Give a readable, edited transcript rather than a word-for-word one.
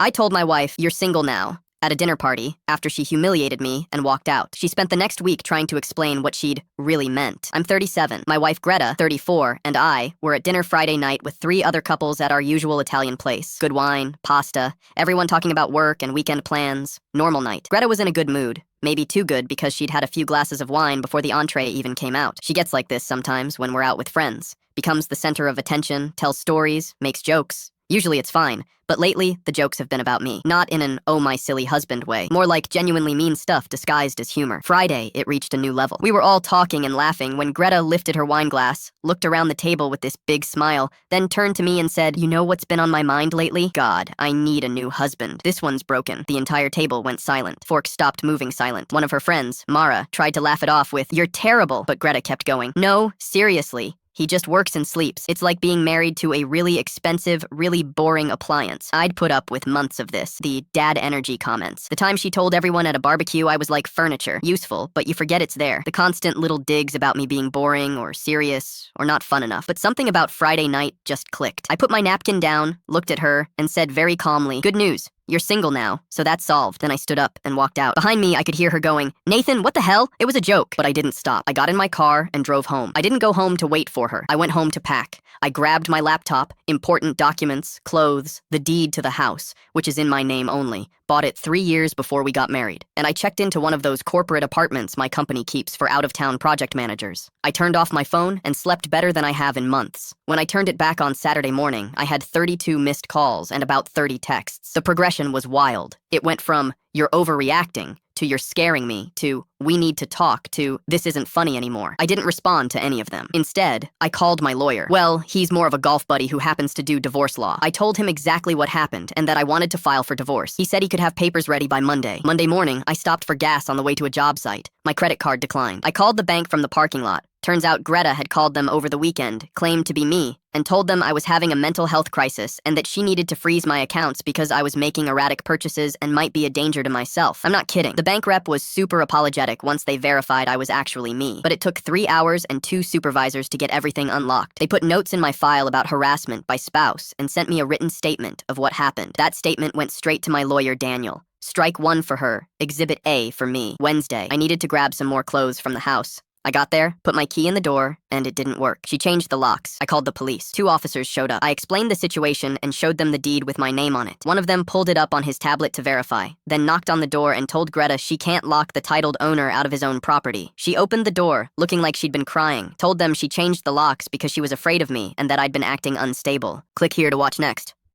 I told my wife, "You're single now," at a dinner party after she humiliated me and walked out. She spent the next week trying to explain what she'd really meant. I'm 37. My wife Greta, 34, and I were at dinner Friday night with 3 other couples at our usual Italian place. Good wine, pasta, everyone talking about work and weekend plans. Normal night. Greta was in a good mood. Maybe too good because she'd had a few glasses of wine before the entree even came out. She gets like this sometimes when we're out with friends. Becomes the center of attention, tells stories, makes jokes. Usually it's fine, but lately, the jokes have been about me. Not in an "oh my silly husband" way, more like genuinely mean stuff disguised as humor. Friday, it reached a new level. We were all talking and laughing when Greta lifted her wine glass, looked around the table with this big smile, then turned to me and said, "You know what's been on my mind lately? God, I need a new husband. This one's broken." The entire table went silent. Forks stopped moving silent. One of her friends, Mara, tried to laugh it off with, "You're terrible," but Greta kept going. "No, seriously. He just works and sleeps. It's like being married to a really expensive, really boring appliance." I'd put up with months of this, the dad energy comments. The time she told everyone at a barbecue I was like furniture, useful, but you forget it's there. The constant little digs about me being boring or serious or not fun enough. But something about Friday night just clicked. I put my napkin down, looked at her, and said very calmly, "Good news. You're single now, so that's solved." Then I stood up and walked out. Behind me, I could hear her going, "Nathan, what the hell? It was a joke." But I didn't stop. I got in my car and drove home. I didn't go home to wait for her. I went home to pack. I grabbed my laptop, important documents, clothes, the deed to the house, which is in my name only. Bought it 3 years before we got married. And I checked into one of those corporate apartments my company keeps for out-of-town project managers. I turned off my phone and slept better than I have in months. When I turned it back on Saturday morning, I had 32 missed calls and about 30 texts. The progression was wild. It went from, "You're overreacting," to "You're scaring me," to "We need to talk," to "This isn't funny anymore." I didn't respond to any of them. Instead, I called my lawyer. Well, he's more of a golf buddy who happens to do divorce law. I told him exactly what happened and that I wanted to file for divorce. He said he could have papers ready by Monday. Monday morning, I stopped for gas on the way to a job site. My credit card declined. I called the bank from the parking lot. Turns out Greta had called them over the weekend, claimed to be me, and told them I was having a mental health crisis and that she needed to freeze my accounts because I was making erratic purchases and might be a danger to myself. I'm not kidding. The bank rep was super apologetic once they verified I was actually me, but it took 3 hours and 2 supervisors to get everything unlocked. They put notes in my file about harassment by spouse and sent me a written statement of what happened. That statement went straight to my lawyer, Daniel. Strike 1 for her, Exhibit A for me. Wednesday, I needed to grab some more clothes from the house. I got there, put my key in the door, and it didn't work. She changed the locks. I called the police. 2 officers showed up. I explained the situation and showed them the deed with my name on it. One of them pulled it up on his tablet to verify, then knocked on the door and told Greta she can't lock the titled owner out of his own property. She opened the door, looking like she'd been crying, told them she changed the locks because she was afraid of me and that I'd been acting unstable. Click here to watch next.